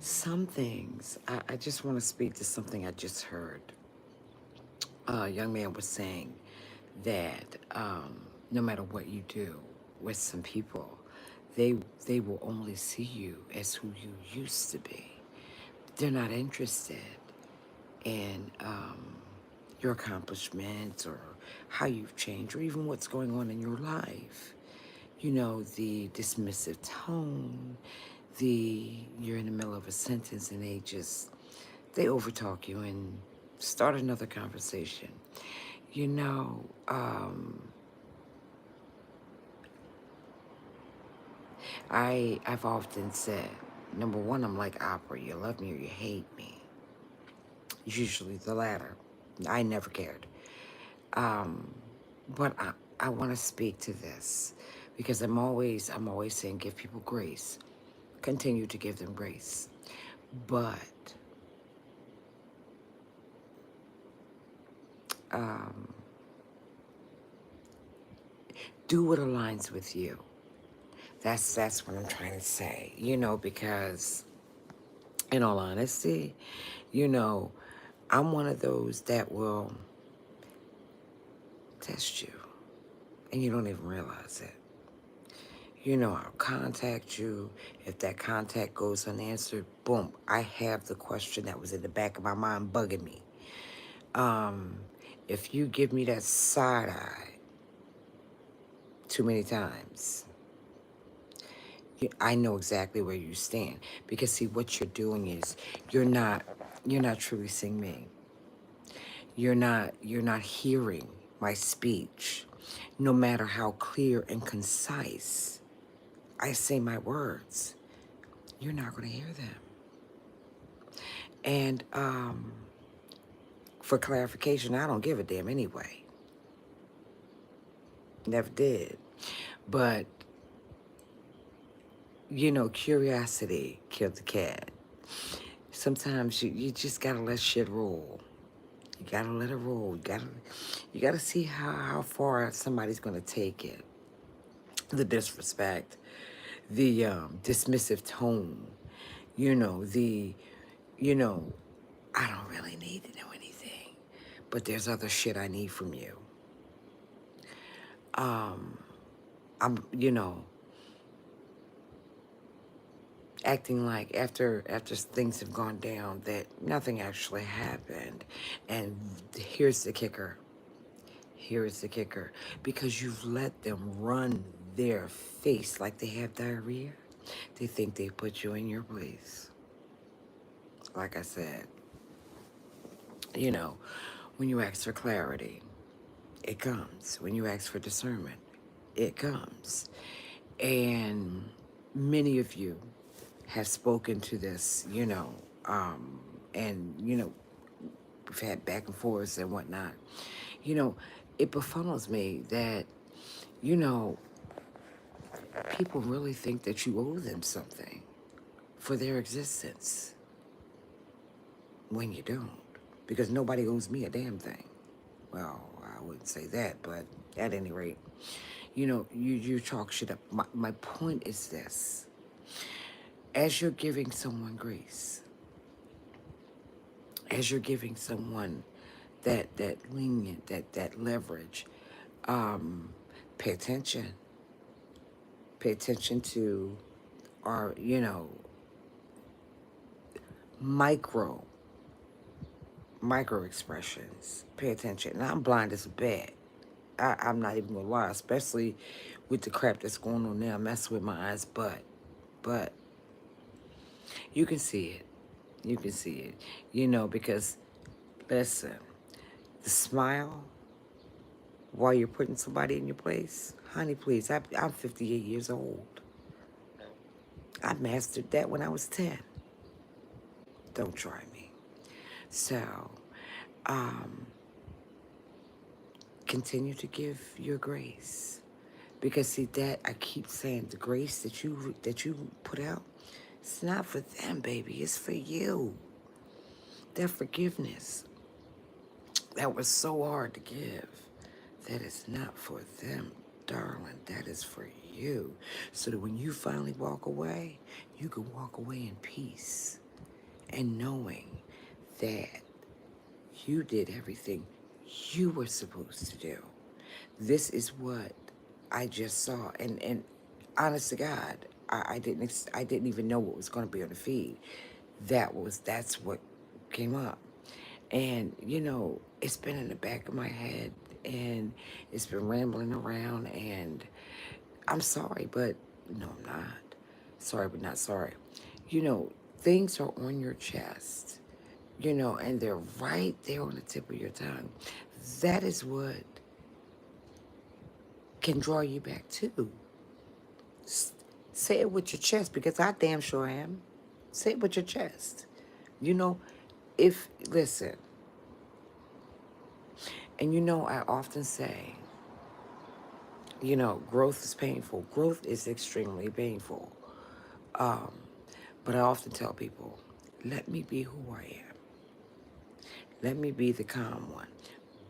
some things, I just want to speak to something I just heard. A young man was saying that no matter what you do with some people, they they will only see you as who you used to be. They're not interested in your accomplishments or how you've changed or even what's going on in your life. You know, the dismissive tone, you're in the middle of a sentence and they overtalk you and start another conversation. You know, I've often said, number one, I'm like opera. You love me or you hate me. Usually the latter. I never cared. Um, but I want to speak to this because I'm always saying give people grace. Continue to give them grace. But um, do what aligns with you. That's what I'm trying to say. Because in all honesty, you know, I'm one of those that will test you and you don't even realize it. I'll contact you. If that contact goes unanswered, boom, I have the question that was in the back of my mind bugging me. Um, if you give me that side eye too many times, I know exactly where you stand. Because see, what you're doing is you're not you're not truly seeing me. You're not hearing my speech. No matter how clear and concise I say my words, you're not going to hear them. And for clarification, I don't give a damn anyway. Never did. But, curiosity killed the cat. Sometimes you just got to let shit roll. You got to let it roll. You gotta see how far somebody's going to take it. The disrespect, the dismissive tone, the, you know, I don't really need to know anything, but there's other shit I need from you. Um, I'm, acting like after things have gone down that nothing actually happened. And here's the kicker. Here's the kicker. Because you've let them run their face like they have diarrhea. They think they put you in your place. Like I said, you know, when you ask for clarity, it comes. When you ask for discernment, it comes. And many of you have spoken to this, and, we've had back and forths and whatnot. You know, it befuddles me that, you know, people really think that you owe them something for their existence when you don't. Because nobody owes me a damn thing. Well, I wouldn't say that, but at any rate, you talk shit up. My point is this. As you're giving someone grace, as you're giving someone that lenient, that leverage, um, pay attention. Pay attention to our, micro micro expressions. Pay attention. And I'm blind as a bat. I'm not even gonna lie, especially with the crap that's going on now. Mess with my eyes, but you can see it. You can see it. Because listen, the smile while you're putting somebody in your place, honey, please. I'm 58 years old. I mastered that when I was 10. Don't try me. So, um, continue to give your grace. Because see that I keep saying the grace that you put out, it's not for them, baby. It's for you. That forgiveness that was so hard to give, that is not for them, darling. That is for you. So that when you finally walk away, you can walk away in peace. and knowing that you did everything you were supposed to do. This is what I just saw, and honest to God, I didn't even know what was going to be on the feed. That's what came up, and it's been in the back of my head, and it's been rambling around, and I'm sorry, but no, I'm not sorry, but not sorry. Things are on your chest, and they're right there on the tip of your tongue. That is what can draw you back too. S- Say it with your chest, because I damn sure am. Say it with your chest. You know, if, listen, and I often say, growth is painful. Growth is extremely painful. Um, but I often tell people, let me be who I am. Let me be the calm one.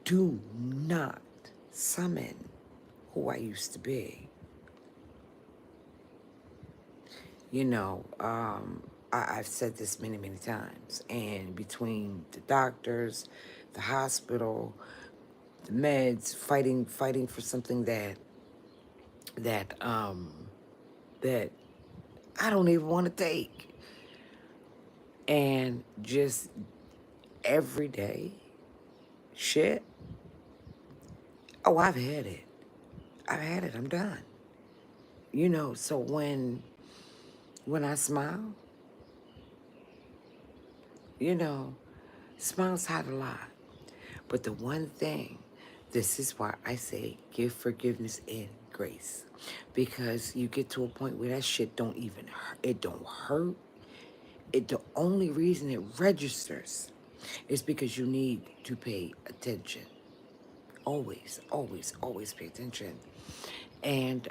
Do not summon who I used to be. I've said this many, many times. And between the doctors, the hospital, the meds, fighting for something that um that I don't even want to take, and just everyday shit. Oh, I've had it. I've had it. I'm done. So when I smile, you know, smiles hide a lot. But the one thing, this is why I say give forgiveness and grace. Because you get to a point where that shit don't even hurt. It don't hurt. The only reason it registers is because you need to pay attention. Always, always, always pay attention. And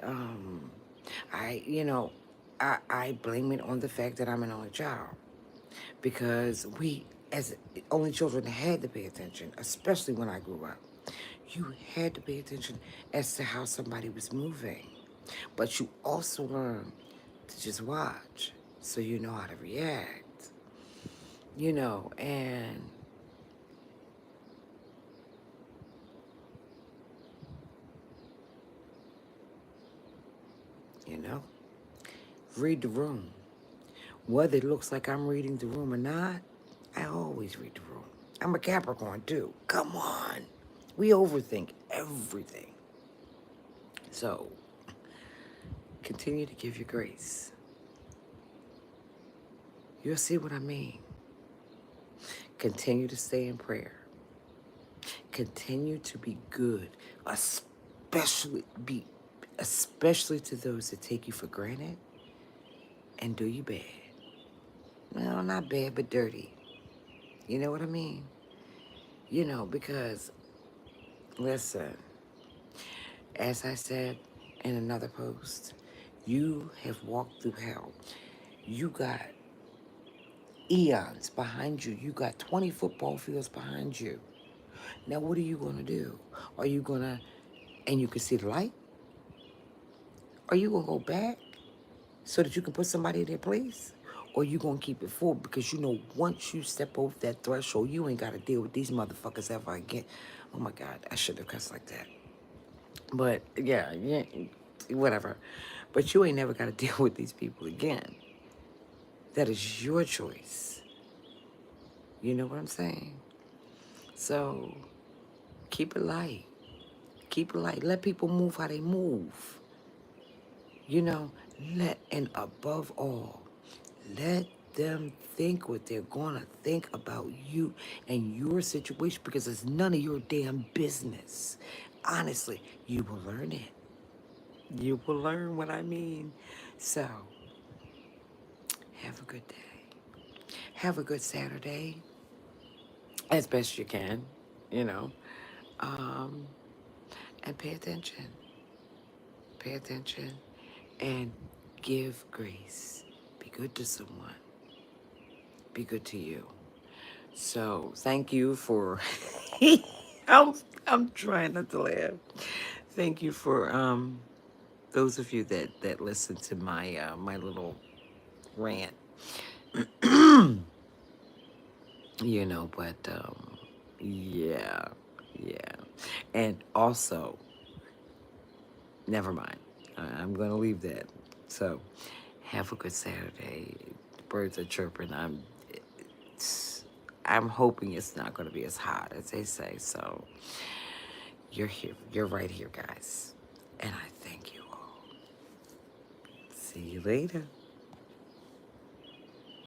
I blame it on the fact that I'm an only child, because we, as only children, had to pay attention, especially when I grew up. You had to pay attention as to how somebody was moving, but you also learn to just watch so you know how to react, and you know, read the room. Whether it looks like I'm reading the room or not, I always read the room. I'm a Capricorn too. Come on. We overthink everything. So continue to give your grace. You'll see what I mean. Continue to stay in prayer. Continue to be good, especially to those that take you for granted and do you bad. Well, not bad, but dirty. You know what I mean? Because, listen, as I said in another post, you have walked through hell. You got eons behind you. You got 20 football fields behind you. Now, what are you going to do? Are you going to, and you can see the light? Are you going to go back so that you can put somebody in their place? Or you going to keep it full, because once you step over that threshold, you ain't got to deal with these motherfuckers ever again. Oh my God, I shouldn't have cussed like that. But yeah, whatever. But you ain't never got to deal with these people again. That is your choice. You know what I'm saying? So keep it light. Keep it light. Let people move how they move. You know, and above all, let them think what they're going to think about you and your situation, because it's none of your damn business. Honestly, you will learn it. You will learn what I mean. So, have a good day. Have a good Saturday, as best you can, you know. Um, and pay attention. Pay attention and give grace. Be good to someone. Be good to you. So thank you for I'm trying not to laugh. Thank you for those of you that listen to my my little rant. you know, but yeah, yeah. And also, never mind. I'm going to leave that. So, have a good Saturday. The birds are chirping. I'm hoping it's not going to be as hot as they say. So, you're here. You're right here, guys. And I thank you all. See you later.